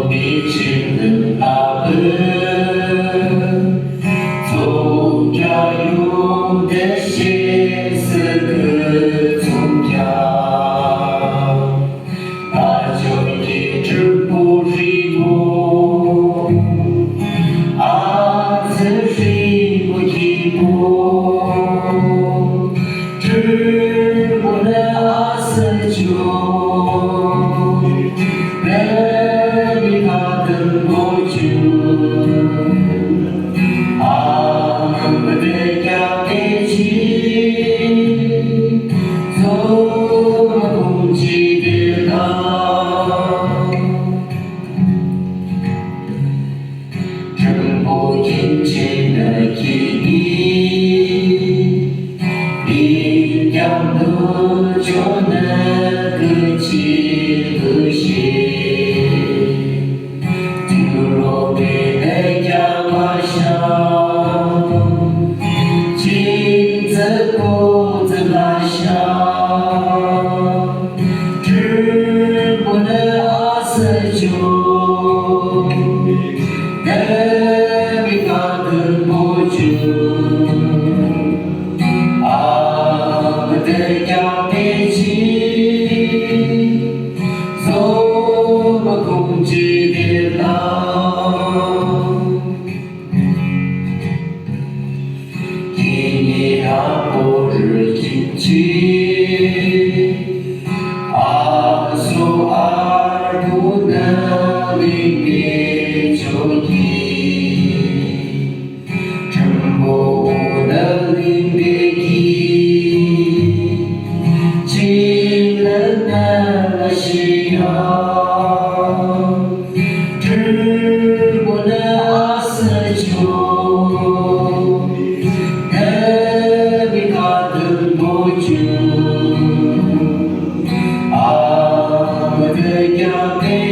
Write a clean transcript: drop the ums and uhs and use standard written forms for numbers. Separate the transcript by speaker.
Speaker 1: 미치는 밥은 종자용 대신 그 종자 아저기를 뿌리고 아들이 무기고 들보내 아서죠 내리 가든 고주 아무데 곁에지 소금지들아 정보인지는 길이 인경도 조는 그치 그시 들어오네 양화샤 진짜고 들라샤 들보내 아서죠 내비 가든 보주 아무데 곁에지 소금지들아 기니하고를 깊지 아소 알고 나는 저기 정보는 인백이 질는 나시야 들보내 아서죠 내비 가든 보주 아무데 곁에